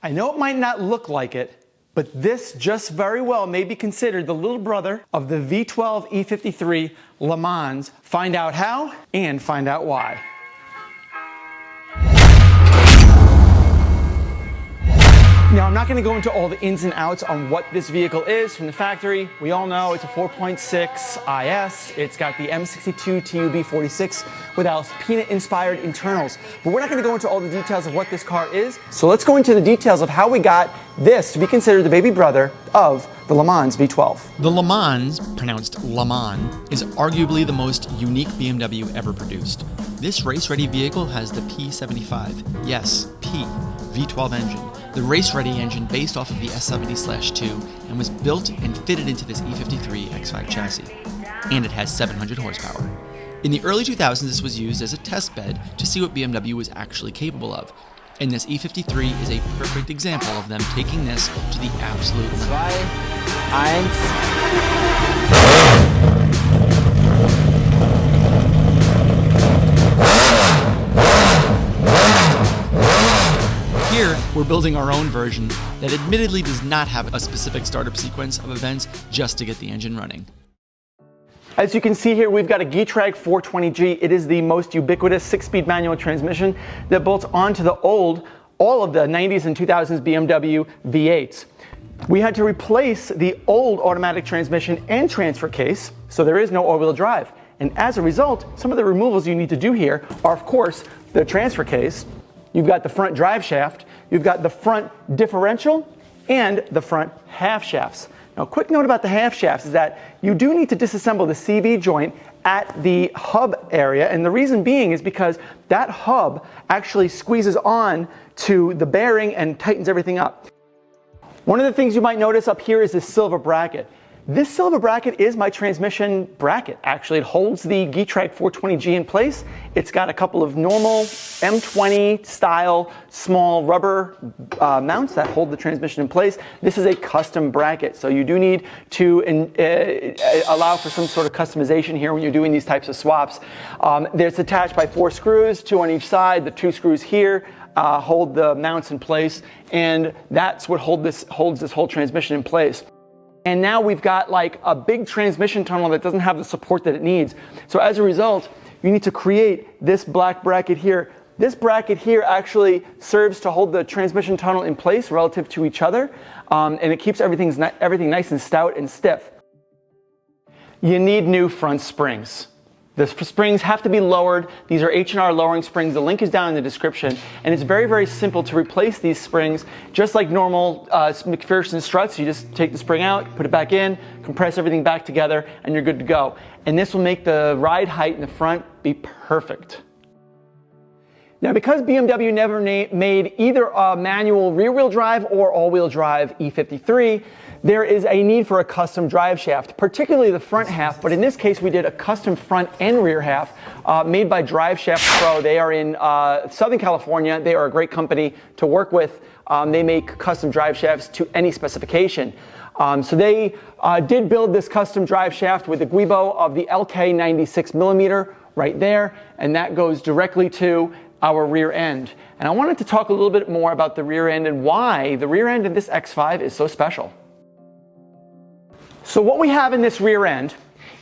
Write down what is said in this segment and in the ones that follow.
I know it might not look like it, but this just very well may be considered the little brother of the V12 E53 LeMans. Find out how and find out why. Now, I'm not going to go into all the ins and outs on what this vehicle is from the factory. We all know it's a 4.6 IS. It's got the M62 TUB46 with Alpina-inspired internals. But we're not going to go into all the details of what this car is. So let's go into the details of how we got this to be considered the baby brother of the LeMans V12. The LeMans, pronounced LeMans, is arguably the most unique BMW ever produced. This race-ready vehicle has the P75, yes, P, V12 engine. The race-ready engine based off of the S70/2 and was built and fitted into this E53 X5 chassis. And it has 700 horsepower. In the early 2000s, this was used as a test bed to see what BMW was actually capable of. And this E53 is a perfect example of them taking this to the absolute limit. Here, we're building our own version that admittedly does not have a specific startup sequence of events just to get the engine running. As you can see here, we've got a Getrag 420G. It is the most ubiquitous 6-speed manual transmission that bolts onto the all of the 90s and 2000s BMW V8s. We had to replace the old automatic transmission and transfer case, so there is no all-wheel drive. And as a result, some of the removals you need to do here are, of course, the transfer case. You've got the front drive shaft, you've got the front differential, and the front half shafts. Now, a quick note about the half shafts is that you do need to disassemble the CV joint at the hub area, and the reason being is because that hub actually squeezes on to the bearing and tightens everything up. One of the things you might notice up here is this silver bracket. This silver bracket is my transmission bracket. Actually, it holds the Getrag 420G in place. It's got a couple of normal M20 style small rubber mounts that hold the transmission in place. This is a custom bracket, so you do need to allow for some sort of customization here when you're doing these types of swaps. It's attached by 4 screws, 2 on each side. The 2 screws here hold the mounts in place, and that's what holds this whole transmission in place. And now we've got like a big transmission tunnel that doesn't have the support that it needs. So as a result, you need to create this black bracket here. This bracket here actually serves to hold the transmission tunnel in place relative to each other, and it keeps everything nice and stout and stiff. You need new front springs. The springs have to be lowered. These are H&R lowering springs. The link is down in the description. And it's very, very simple to replace these springs. Just like normal McPherson struts, you just take the spring out, put it back in, compress everything back together, and you're good to go. And this will make the ride height in the front be perfect. Now, because BMW never made either a manual rear-wheel drive or all-wheel drive E53, there is a need for a custom drive shaft, particularly the front half, but in this case we did a custom front and rear half made by Driveshaft Pro. They are in Southern California. They are a great company to work with. They make custom drive shafts to any specification. So they did build this custom drive shaft with the guibo of the LK 96mm right there, and that goes directly to our rear end. And I wanted to talk a little bit more about the rear end and why the rear end of this X5 is so special. So what we have in this rear end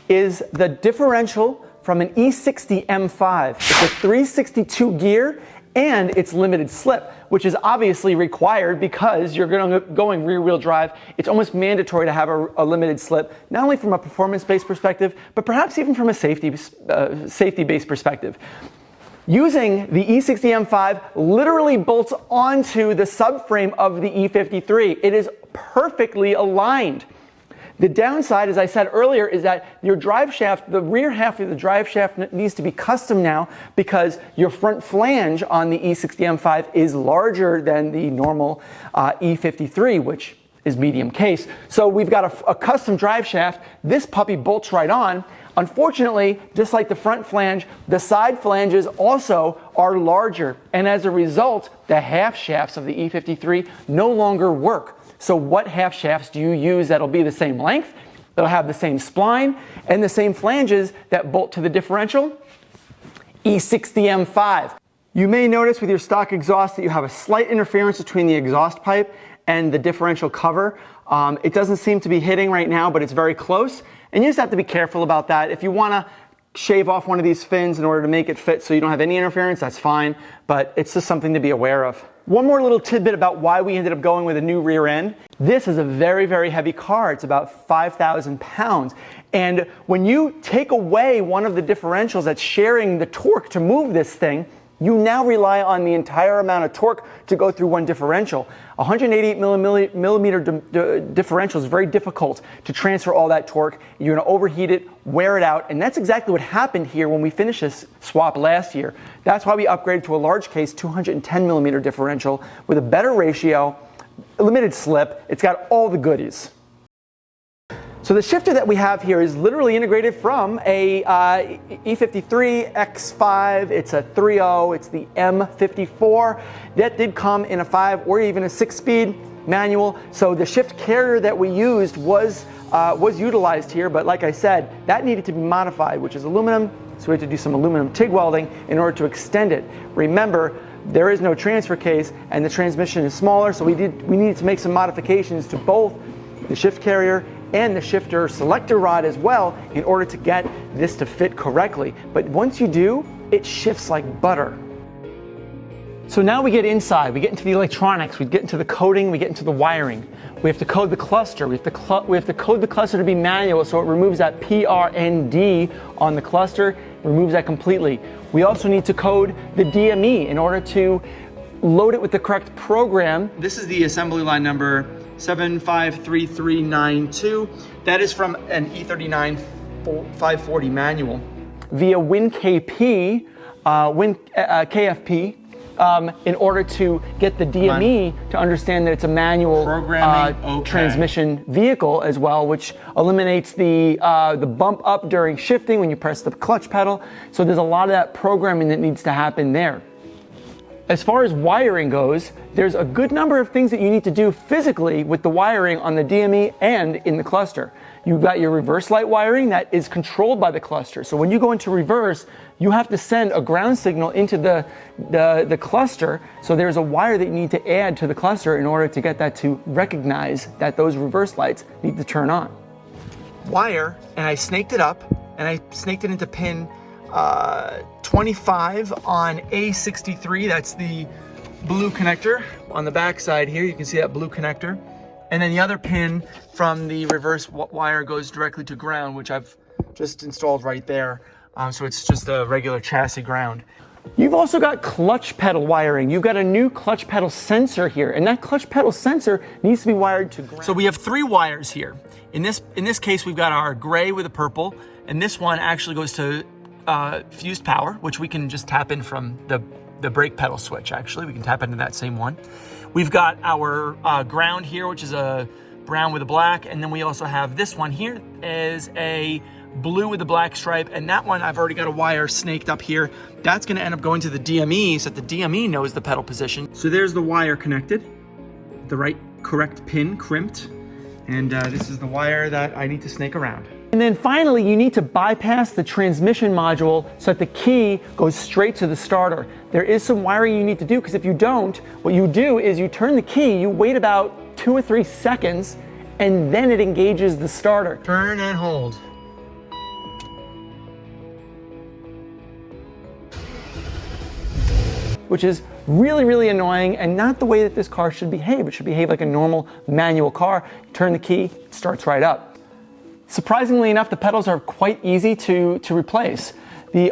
is the differential from an E60 M5. It's a 362 gear and it's limited slip, which is obviously required because you're going rear-wheel drive. It's almost mandatory to have a limited slip, not only from a performance-based perspective, but perhaps even from a safety-based perspective. Using the E60 M5 literally bolts onto the subframe of the E53. It is perfectly aligned. The downside, as I said earlier, is that your drive shaft, the rear half of the drive shaft needs to be custom now because your front flange on the E60 M5 is larger than the normal E53, which is medium case. So we've got a custom drive shaft. This puppy bolts right on. Unfortunately, just like the front flange, the side flanges also are larger. And as a result, the half shafts of the E53 no longer work. So what half shafts do you use that'll be the same length, that'll have the same spline, and the same flanges that bolt to the differential? E60 M5. You may notice with your stock exhaust that you have a slight interference between the exhaust pipe and the differential cover. It doesn't seem to be hitting right now, but it's very close. And you just have to be careful about that. If you want to shave off one of these fins in order to make it fit so you don't have any interference, that's fine, but it's just something to be aware of. One more little tidbit about why we ended up going with a new rear end. This is a very, very heavy car. It's about 5,000 pounds. And when you take away one of the differentials that's sharing the torque to move this thing, you now rely on the entire amount of torque to go through one differential. 188 millimeter differential is very difficult to transfer all that torque. You're going to overheat it, wear it out, and that's exactly what happened here when we finished this swap last year. That's why we upgraded to a large case 210 millimeter differential with a better ratio, limited slip. It's got all the goodies. So the shifter that we have here is literally integrated from a E53 X5. It's a 3.0. It's the M54. That did come in a 5 or even a 6-speed manual. So the shift carrier that we used was utilized here, but like I said, that needed to be modified, which is aluminum. So we had to do some aluminum TIG welding in order to extend it. Remember, there is no transfer case and the transmission is smaller, so we needed to make some modifications to both the shift carrier and the shifter selector rod as well in order to get this to fit correctly. But once you do, it shifts like butter. So now we get inside, we get into the electronics, we get into the coding, we get into the wiring. We have to code the cluster, we have to code the cluster to be manual, so it removes that PRND on the cluster, removes that completely. We also need to code the DME in order to load it with the correct program. This is the assembly line number 753392. That is from an E39 540 manual. Via WinKP, KFP, in order to get the DME to understand that it's a manual transmission vehicle as well, which eliminates the bump up during shifting when you press the clutch pedal. So there's a lot of that programming that needs to happen there. As far as wiring goes, there's a good number of things that you need to do physically with the wiring on the DME and in the cluster. You've got your reverse light wiring that is controlled by the cluster. So when you go into reverse, you have to send a ground signal into the cluster. So there's a wire that you need to add to the cluster in order to get that to recognize that those reverse lights need to turn on. Wire, and I snaked it up, and I snaked it into pin 25 on A63. That's the blue connector on the back side here. You can see that blue connector. And then the other pin from the reverse wire goes directly to ground, which I've just installed right there. So it's just a regular chassis ground. You've also got clutch pedal wiring. You've got a new clutch pedal sensor here, and that clutch pedal sensor needs to be wired to ground. So we have 3 wires here. In this case, we've got our gray with a purple, and this one actually goes to fused power, which we can just tap in from the brake pedal switch. Actually, we can tap into that same one. We've got our ground here, which is a brown with a black, and then we also have this one here is a blue with a black stripe, and that one I've already got a wire snaked up here. That's going to end up going to the DME so that the DME knows the pedal position. So there's the wire connected, the right correct pin crimped, and this is the wire that I need to snake around. And then finally, you need to bypass the transmission module so that the key goes straight to the starter. There is some wiring you need to do, because if you don't, what you do is you turn the key, you wait about 2 or 3 seconds, and then it engages the starter. Turn and hold. Which is really, really annoying and not the way that this car should behave. It should behave like a normal manual car. You turn the key, it starts right up. Surprisingly enough, the pedals are quite easy to replace. The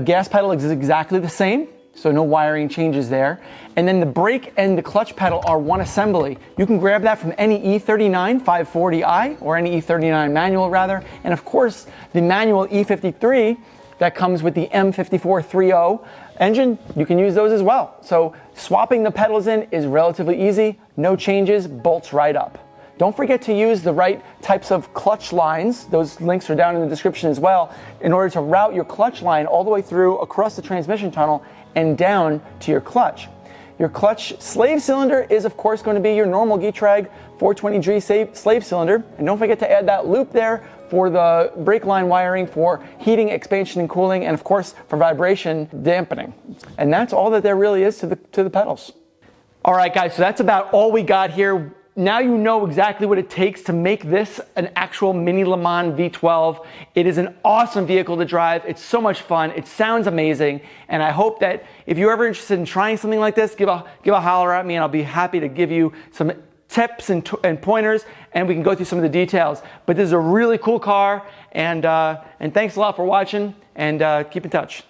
gas pedal is exactly the same, so no wiring changes there. And then the brake and the clutch pedal are one assembly. You can grab that from any E39 540i or any E39 manual rather. And of course, the manual E53 that comes with the M54 3.0 engine, you can use those as well. So swapping the pedals in is relatively easy, no changes, bolts right up. Don't forget to use the right types of clutch lines. Those links are down in the description as well, in order to route your clutch line all the way through across the transmission tunnel and down to your clutch. Your clutch slave cylinder is of course going to be your normal Getrag 420G slave cylinder. And don't forget to add that loop there for the brake line wiring, for heating, expansion, and cooling, and of course for vibration dampening. And that's all that there really is to the pedals. All right, guys, so that's about all we got here. Now you know exactly what it takes to make this an actual mini LeMans V12. It is an awesome vehicle to drive. It's so much fun. It sounds amazing. And I hope that if you're ever interested in trying something like this, give a holler at me and I'll be happy to give you some tips and pointers, and we can go through some of the details. But this is a really cool car, and thanks a lot for watching, and keep in touch.